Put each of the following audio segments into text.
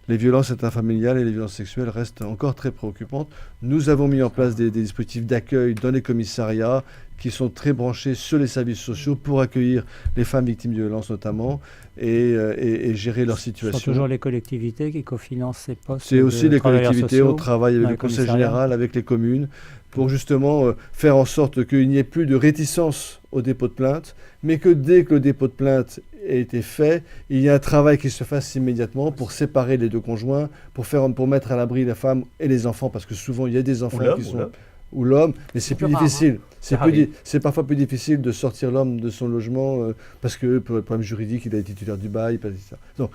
les violences intrafamiliales et les violences sexuelles restent encore très préoccupantes. Nous avons mis en place des dispositifs d'accueil dans les commissariats qui sont très branchés sur les services sociaux pour accueillir les femmes victimes de violences notamment et gérer leur situation. Ce sont toujours les collectivités qui cofinancent ces postes. C'est aussi les collectivités, on travaille avec le Conseil général, avec les communes, pour justement faire en sorte qu'il n'y ait plus de réticence au dépôt de plainte, mais que dès que le dépôt de plainte a été fait, il y a un travail qui se fasse immédiatement pour séparer les deux conjoints, pour mettre à l'abri la femme et les enfants, parce que souvent il y a des enfants qui sont... ou l'homme, mais c'est plus difficile. C'est parfois plus difficile de sortir l'homme de son logement parce que pour le problème juridique, il est titulaire du bail, etc. Donc,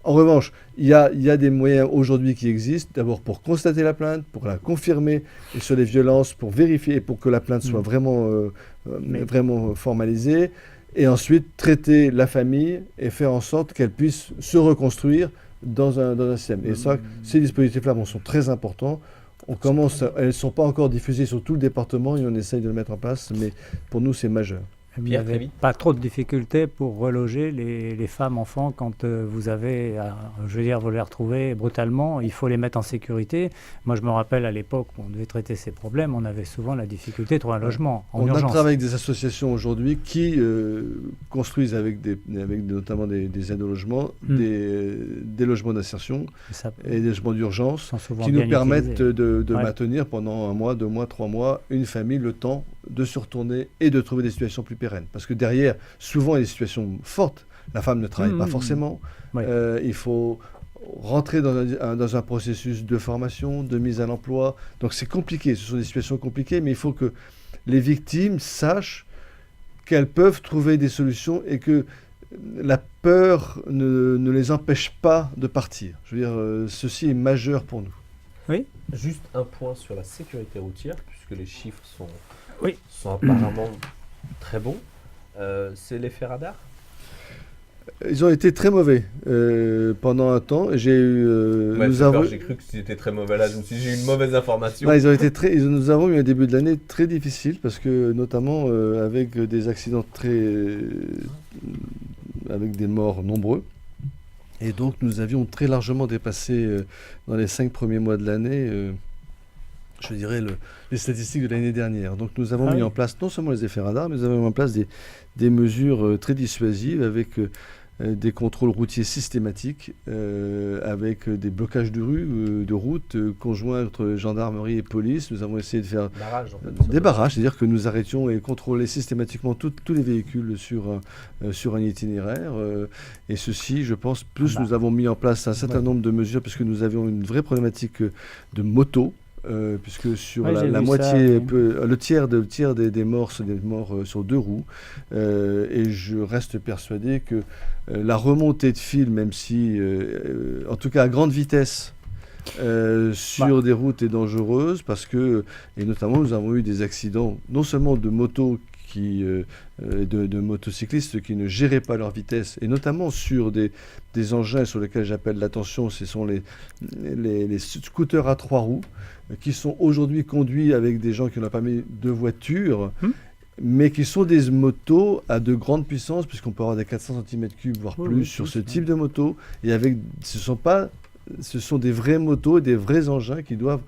en revanche, il y a des moyens aujourd'hui qui existent, d'abord pour constater la plainte, pour la confirmer et sur les violences, pour vérifier et pour que la plainte soit vraiment formalisée, et ensuite traiter la famille et faire en sorte qu'elle puisse se reconstruire dans un système. Et ça, ces dispositifs-là sont très importants. Elles ne sont pas encore diffusées sur tout le département et on essaye de le mettre en place, mais pour nous, c'est majeur. Il n'y avait pas trop de difficultés pour reloger les femmes, enfants quand vous avez, vous les retrouvez brutalement, il faut les mettre en sécurité. Moi, je me rappelle à l'époque où on devait traiter ces problèmes, on avait souvent la difficulté de trouver un logement en urgence. On travaille avec des associations aujourd'hui qui construisent avec notamment des aides au logement, des logements d'insertion et des logements d'urgence qui nous permettent de maintenir pendant 1 mois, 2 mois, 3 mois une famille le temps de se retourner et de trouver des situations plus pérennes. Parce que derrière, souvent, il y a des situations fortes. La femme ne travaille pas forcément. Il faut rentrer dans un processus de formation, de mise à l'emploi. Donc c'est compliqué, ce sont des situations compliquées, mais il faut que les victimes sachent qu'elles peuvent trouver des solutions et que la peur ne les empêche pas de partir. Je veux dire, ceci est majeur pour nous. Oui. Juste un point sur la sécurité routière, puisque les chiffres sont apparemment très bons. C'est l'effet radar ? Ils ont été très mauvais pendant un temps. J'ai cru que c'était très mauvais là, donc si j'ai eu une mauvaise information. Non, nous avons eu un début de l'année très difficile parce que notamment avec des accidents avec des morts nombreux. Et donc nous avions très largement dépassé dans les 5 premiers mois de l'année, je dirais, les statistiques de l'année dernière. Donc nous avons mis en place non seulement les effets radars, mais nous avons mis en place des mesures très dissuasives avec des contrôles routiers systématiques, avec des blocages de rue, de routes conjoints entre gendarmerie et police. Nous avons essayé de faire des barrages, c'est-à-dire que nous arrêtions et contrôlions systématiquement tous les véhicules sur un itinéraire. Et ceci, je pense, nous avons mis en place un certain nombre de mesures, puisque nous avions une vraie problématique de motos. Puisque sur la moitié, le tiers des morts sont des morts sur 2 roues. Et je reste persuadé que la remontée de fil, même si, en tout cas à grande vitesse, sur des routes est dangereuse, parce que, et notamment nous avons eu des accidents, non seulement de motos de motocyclistes qui ne géraient pas leur vitesse, et notamment sur des engins sur lesquels j'appelle l'attention, ce sont les scooters à 3 roues, qui sont aujourd'hui conduits avec des gens qui n'ont pas mis de voiture, mais qui sont des motos à de grandes puissances, puisqu'on peut avoir des 400 cm3, voire plus, sur ce type de moto, et ce sont des vraies motos et des vrais engins qui doivent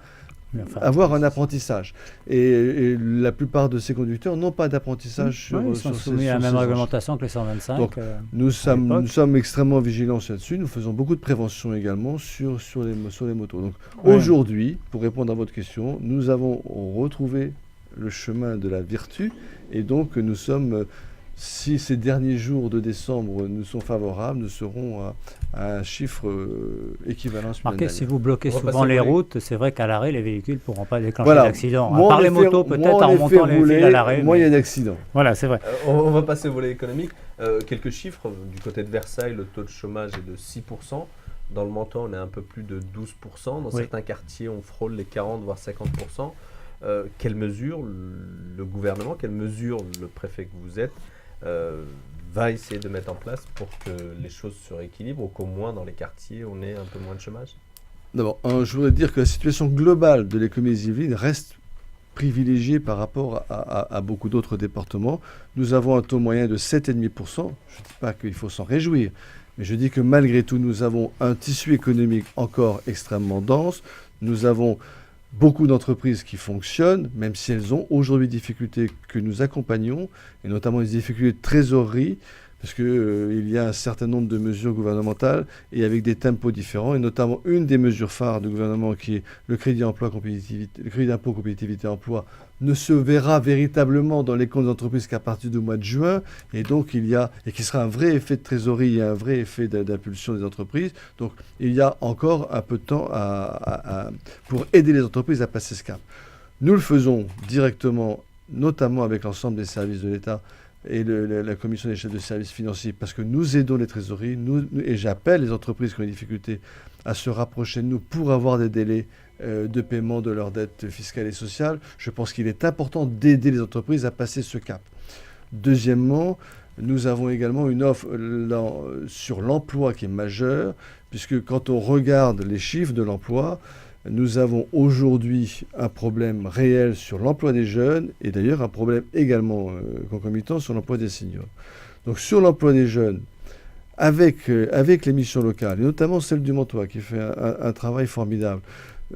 avoir un apprentissage. Et la plupart de ces conducteurs n'ont pas d'apprentissage ils sont soumis à la même réglementation que les 125. Donc, nous sommes extrêmement vigilants là-dessus. Nous faisons beaucoup de prévention également sur les motos. Donc, aujourd'hui, pour répondre à votre question, nous avons retrouvé le chemin de la vertu. Et donc, nous sommes... Si ces derniers jours de décembre nous sont favorables, nous serons à un chiffre équivalent. Marquez, si vous bloquez souvent les routes, c'est vrai qu'à l'arrêt, les véhicules ne pourront pas déclencher d'accident. À part les motos, peut-être, en montant les fils à l'arrêt. Moins il y a d'accidents. Voilà, c'est vrai. On va passer au volet économique. Quelques chiffres. Du côté de Versailles, le taux de chômage est de 6%. Dans le Menton, on est un peu plus de 12%. Dans certains quartiers, on frôle les 40 voire 50%. Quelles mesures le gouvernement, quelles mesures le préfet que vous êtes va essayer de mettre en place pour que les choses se rééquilibrent ou qu'au moins dans les quartiers on ait un peu moins de chômage? D'abord, je voudrais dire que la situation globale de l'économie des Yvelines reste privilégiée par rapport à beaucoup d'autres départements. Nous avons un taux moyen de 7,5%. Je ne dis pas qu'il faut s'en réjouir, Mais je dis que malgré tout, nous avons un tissu économique encore extrêmement dense. Nous avons beaucoup d'entreprises qui fonctionnent, même si elles ont aujourd'hui des difficultés que nous accompagnons, et notamment des difficultés de trésorerie, parce qu'il y a un certain nombre de mesures gouvernementales et avec des tempos différents, et notamment une des mesures phares du gouvernement qui est le crédit d'impôt compétitivité emploi ne se verra véritablement dans les comptes des entreprises qu'à partir du mois de juin, et donc et qui sera un vrai effet de trésorerie et un vrai effet d'impulsion des entreprises. Donc il y a encore un peu de temps pour aider les entreprises à passer ce cap. Nous le faisons directement, notamment avec l'ensemble des services de l'État et la commission des chefs de services financiers, parce que nous aidons les trésoreries, et j'appelle les entreprises qui ont des difficultés à se rapprocher de nous pour avoir des délais de paiement de leurs dettes fiscales et sociales. Je pense qu'il est important d'aider les entreprises à passer ce cap. Deuxièmement, nous avons également une offre sur l'emploi qui est majeure, puisque quand on regarde les chiffres de l'emploi, nous avons aujourd'hui un problème réel sur l'emploi des jeunes et d'ailleurs un problème également concomitant sur l'emploi des seniors. Donc sur l'emploi des jeunes, avec les missions locales, et notamment celle du Mantois qui fait un travail formidable,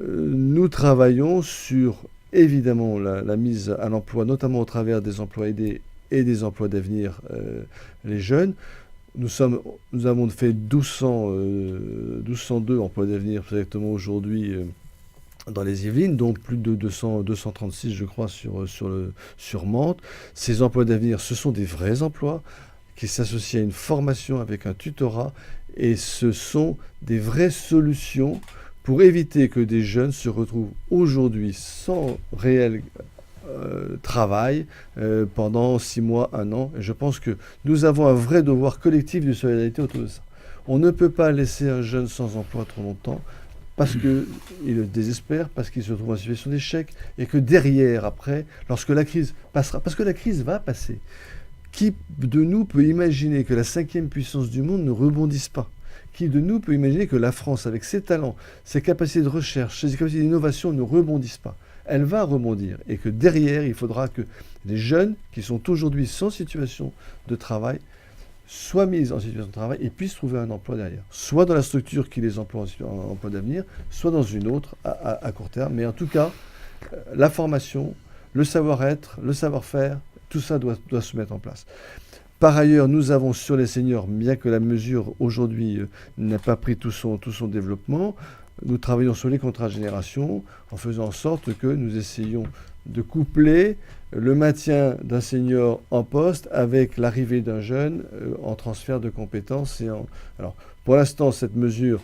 nous travaillons sur évidemment la mise à l'emploi, notamment au travers des emplois aidés et des emplois d'avenir, les jeunes. Nous avons fait 1202 emplois d'avenir exactement aujourd'hui dans les Yvelines, dont plus de 236 je crois sur Mantes. Ces emplois d'avenir, ce sont des vrais emplois qui s'associent à une formation avec un tutorat, et ce sont des vraies solutions pour éviter que des jeunes se retrouvent aujourd'hui sans réel travail pendant 6 mois, 1 an. Et je pense que nous avons un vrai devoir collectif de solidarité autour de ça. On ne peut pas laisser un jeune sans emploi trop longtemps parce qu'il désespère, parce qu'il se trouve en situation d'échec, et que derrière, après, lorsque la crise passera, parce que la crise va passer, qui de nous peut imaginer que la 5e puissance du monde ne rebondisse pas ? Qui de nous peut imaginer que la France, avec ses talents, ses capacités de recherche, ses capacités d'innovation, ne rebondisse pas ? Elle va rebondir, et que derrière, il faudra que les jeunes qui sont aujourd'hui sans situation de travail soient mis en situation de travail et puissent trouver un emploi derrière, soit dans la structure qui les emploie en emploi d'avenir, soit dans une autre à court terme. Mais en tout cas, la formation, le savoir-être, le savoir-faire, tout ça doit se mettre en place. Par ailleurs, nous avons sur les seniors, bien que la mesure aujourd'hui n'a pas pris tout son développement, nous travaillons sur les contrats de génération en faisant en sorte que nous essayons de coupler le maintien d'un senior en poste avec l'arrivée d'un jeune en transfert de compétences. Alors, pour l'instant, cette mesure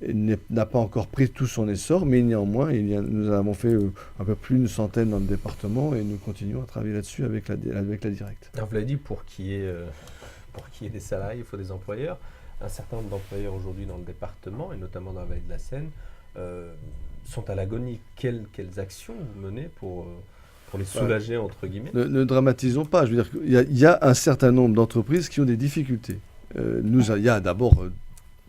n'a pas encore pris tout son essor, mais néanmoins, nous avons fait un peu plus d'une centaine dans le département et nous continuons à travailler là-dessus avec la directe. Alors, vous l'avez dit, pour qu'il y ait des salariés, il faut des employeurs. Un certain nombre d'employeurs aujourd'hui dans le département, et notamment dans la vallée de la Seine, sont à l'agonie. Quelles actions vous menez pour les soulager, entre guillemets ? Ne dramatisons pas. Je veux dire qu'il y a un certain nombre d'entreprises qui ont des difficultés. Il y a d'abord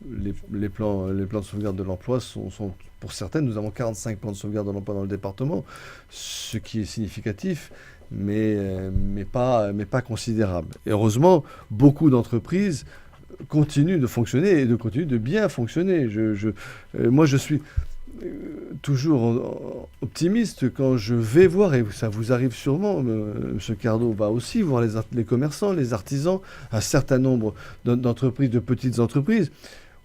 les plans de sauvegarde de l'emploi sont pour certaines, nous avons 45 plans de sauvegarde de l'emploi dans le département, ce qui est significatif, mais pas considérable. Et heureusement, beaucoup d'entreprises continuent de fonctionner et continuent de bien fonctionner. Moi, je suis toujours optimiste quand je vais voir, et ça vous arrive sûrement, M. Cardot va aussi voir les commerçants, les artisans, un certain nombre d'entreprises, de petites entreprises.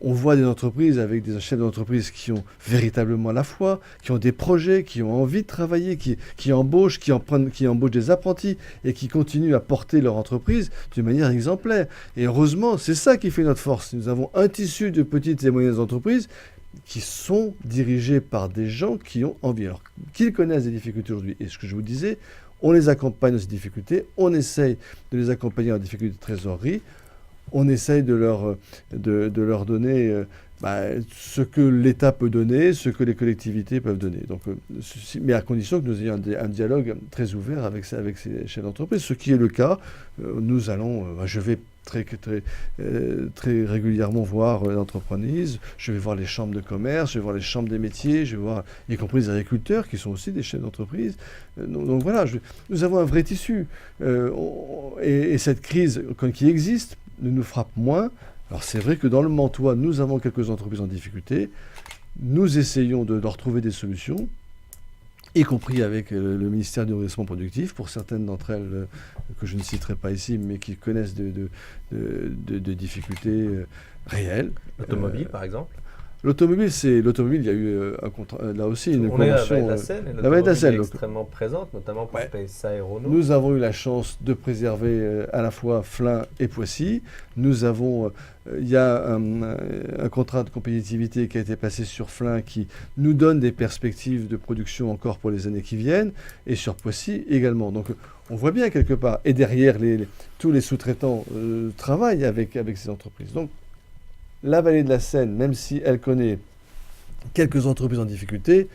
On voit des entreprises avec des chefs d'entreprise qui ont véritablement la foi, qui ont des projets, qui ont envie de travailler, qui embauchent, qui embauchent des apprentis et qui continuent à porter leur entreprise d'une manière exemplaire. Et heureusement, c'est ça qui fait notre force. Nous avons un tissu de petites et moyennes entreprises qui sont dirigées par des gens qui ont envie. Alors, qu'ils connaissent des difficultés aujourd'hui. Et ce que je vous disais, on les accompagne dans ces difficultés, on essaye de les accompagner en difficulté de trésorerie, on essaye de leur donner ce que l'État peut donner, ce que les collectivités peuvent donner. Donc, mais à condition que nous ayons un dialogue très ouvert avec ces chefs d'entreprise, ce qui est le cas. Nous allons, je vais très régulièrement voir l'entreprise, je vais voir les chambres de commerce, je vais voir les chambres des métiers, je vais voir y compris les agriculteurs qui sont aussi des chefs d'entreprise. Donc voilà, nous avons un vrai tissu. Et cette crise qui existe, ne nous frappe moins. Alors c'est vrai que dans le Mantois, nous avons quelques entreprises en difficulté. Nous essayons de leur trouver des solutions, y compris avec le ministère du Redressement productif, pour certaines d'entre elles que je ne citerai pas ici, mais qui connaissent de difficultés réelles. L'automobile, par exemple. L'automobile, il y a eu là aussi une convention. On est à la Seine, et l'automobile est extrêmement présente, notamment pour PSA et Renault. Nous avons eu la chance de préserver à la fois Flins et Poissy. Nous avons, il y a un contrat de compétitivité qui a été passé sur Flins qui nous donne des perspectives de production encore pour les années qui viennent, et sur Poissy également. Donc on voit bien quelque part, et derrière tous les sous-traitants travaillent avec ces entreprises. Donc la vallée de la Seine, même si elle connaît quelques entreprises en difficulté,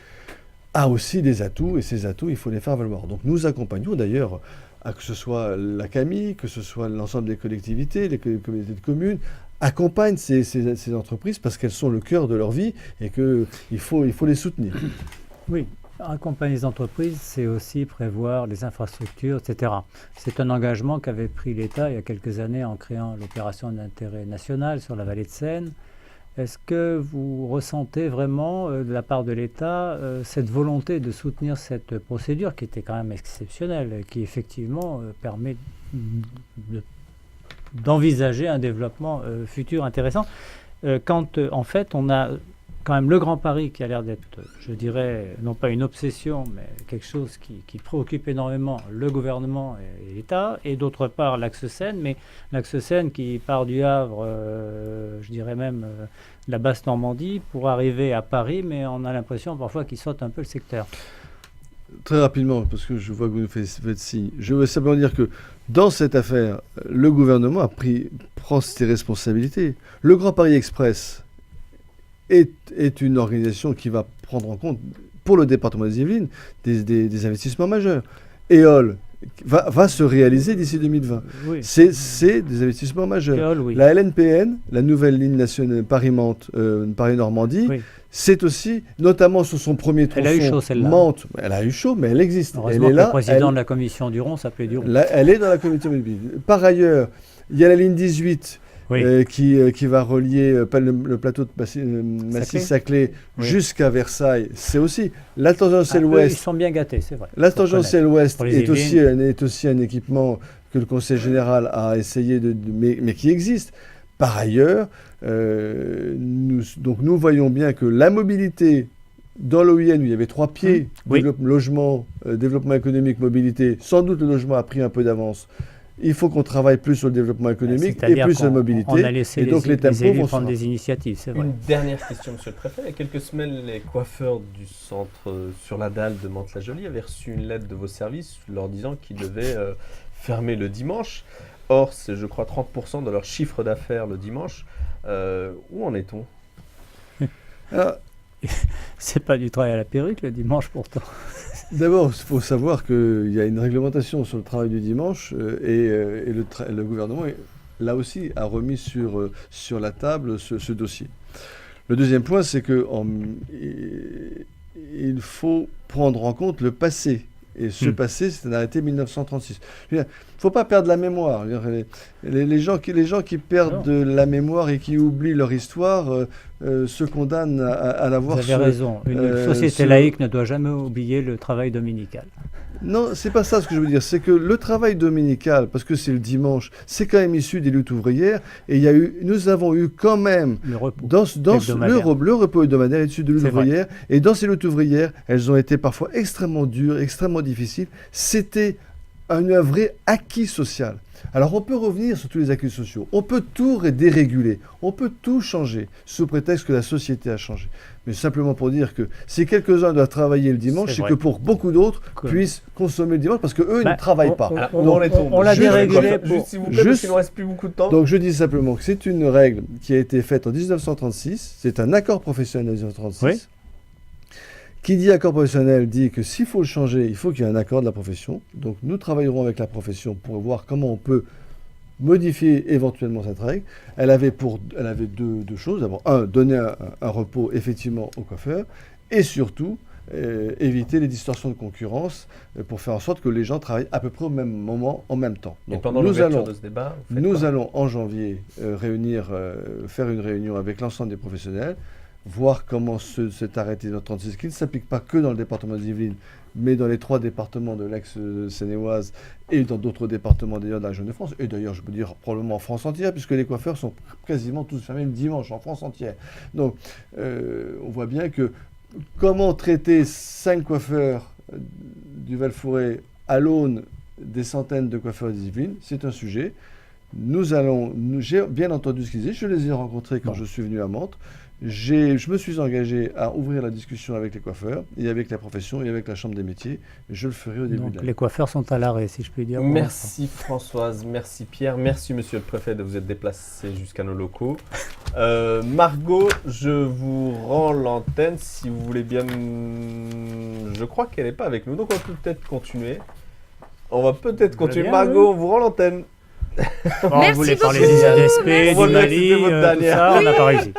a aussi des atouts, et ces atouts, il faut les faire valoir. Donc nous accompagnons d'ailleurs, que ce soit la CAMI, que ce soit l'ensemble des collectivités, les communautés de communes, accompagnent ces entreprises parce qu'elles sont le cœur de leur vie et qu'il faut les soutenir. Oui. Accompagner les entreprises, c'est aussi prévoir les infrastructures, etc. C'est un engagement qu'avait pris l'État il y a quelques années en créant l'opération d'intérêt national sur la vallée de Seine. Est-ce que vous ressentez vraiment de la part de l'État cette volonté de soutenir cette procédure qui était quand même exceptionnelle, qui effectivement permet d'envisager un développement futur intéressant quand en fait on a quand même le Grand Paris qui a l'air d'être, je dirais, non pas une obsession, mais quelque chose qui préoccupe énormément le gouvernement et l'État, et d'autre part l'axe Seine, mais l'axe Seine qui part du Havre, je dirais même la Basse-Normandie, pour arriver à Paris, mais on a l'impression parfois qu'il saute un peu le secteur. Très rapidement, parce que je vois que vous nous faites signe, je veux simplement dire que dans cette affaire, le gouvernement prend ses responsabilités. Le Grand Paris Express est une organisation qui va prendre en compte, pour le département des Yvelines, des investissements majeurs. EOL va se réaliser d'ici 2020. Oui. C'est des investissements majeurs. EOL, oui. La LNPN, la nouvelle ligne nationale Paris-Mantes, Paris-Normandie, oui. C'est aussi, notamment sur son premier tronçon, elle a eu chaud, celle-là. Mantes. Elle a eu chaud, mais elle existe. Heureusement elle est là. Le président de la commission Duron s'appelait Duron. Là, elle est dans la commission mobile. Par ailleurs, il y a la ligne 18, oui. Qui va relier le plateau de Massy-Saclay oui. jusqu'à Versailles. C'est aussi la tangentielle ouest. Ils sont bien gâtés, c'est vrai. La tangentielle ouest est aussi un équipement que le Conseil général a essayé mais qui existe. Par ailleurs, nous voyons bien que la mobilité dans l'OIN, où il y avait 3 pieds, oui. Logement, développement économique, mobilité, sans doute le logement a pris un peu d'avance. Il faut qu'on travaille plus sur le développement économique et plus sur la mobilité. On a laissé et donc les élus vont prendre des initiatives, c'est vrai. Une dernière question, Monsieur le Préfet. Il y a quelques semaines, les coiffeurs du centre sur la dalle de Mantes-la-Jolie avaient reçu une lettre de vos services leur disant qu'ils devaient fermer le dimanche. Or, c'est, je crois, 30% de leur chiffre d'affaires le dimanche. Où en est-on ? C'est pas du travail à la perruque le dimanche pourtant. D'abord, il faut savoir qu'il y a une réglementation sur le travail du dimanche et le gouvernement, là aussi, a remis sur la table ce dossier. Le deuxième point, c'est qu'il faut prendre en compte le passé. Et ce passé, c'est un arrêté 1936. Il ne faut pas perdre la mémoire. Les gens qui perdent la mémoire et qui oublient leur histoire se condamnent à l'avoir. Vous avez raison. Une société laïque ne doit jamais oublier le travail dominical. Non, c'est pas ça ce que je veux dire. C'est que le travail dominical, parce que c'est le dimanche, c'est quand même issu des luttes ouvrières. Et nous avons eu quand même le repos le repos hebdomadaire est issu de luttes ouvrières. Et dans ces luttes ouvrières, elles ont été parfois extrêmement dures, extrêmement difficiles. C'était un vrai acquis social. Alors on peut revenir sur tous les acquis sociaux. On peut tout déréguler. On peut tout changer sous prétexte que la société a changé. Mais simplement pour dire que si quelques-uns doivent travailler le dimanche, c'est que pour beaucoup d'autres puissent consommer le dimanche parce qu'eux ne travaillent pas. On l'a dérégulé juste s'il vous plaît, parce qu'il ne reste plus beaucoup de temps. Donc je dis simplement que c'est une règle qui a été faite en 1936. C'est un accord professionnel de 1936. Oui. Qui dit accord professionnel dit que s'il faut le changer, il faut qu'il y ait un accord de la profession. Donc nous travaillerons avec la profession pour voir comment on peut modifier éventuellement cette règle. Elle avait deux choses. D'abord, donner un repos effectivement aux coiffeurs et surtout éviter les distorsions de concurrence pour faire en sorte que les gens travaillent à peu près au même moment, en même temps. Donc, et pendant l'ouverture de ce débat, nous allons en janvier faire une réunion avec l'ensemble des professionnels, voir comment cet arrêté de 36 qui ne s'applique pas que dans le département des Yvelines, mais dans les 3 départements de l'ex-Seine-et-Oise et dans d'autres départements d'ailleurs de la région de France, et d'ailleurs je peux dire probablement en France entière, puisque les coiffeurs sont quasiment tous fermés le dimanche en France entière. Donc on voit bien que comment traiter 5 coiffeurs du Val-Fouré à l'aune des centaines de coiffeurs des Yvelines, c'est un sujet. J'ai bien entendu ce qu'ils disaient, je les ai rencontrés quand je suis venu à Mantes. Je me suis engagé à ouvrir la discussion avec les coiffeurs et avec la profession et avec la Chambre des métiers. Je le ferai au début de l'année. Les coiffeurs sont à l'arrêt, si je puis dire. Merci Françoise, merci Pierre, merci Monsieur le Préfet de vous être déplacé jusqu'à nos locaux. Margot, je vous rends l'antenne si vous voulez bien. Je crois qu'elle n'est pas avec nous, donc on peut peut-être continuer. On va peut-être continuer. Margot, on vous rend l'antenne. On voulait parler des IDSP, du Mali, tout ça, on n'a pas réussi.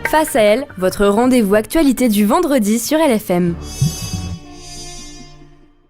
Face à elle, votre rendez-vous actualité du vendredi sur LFM.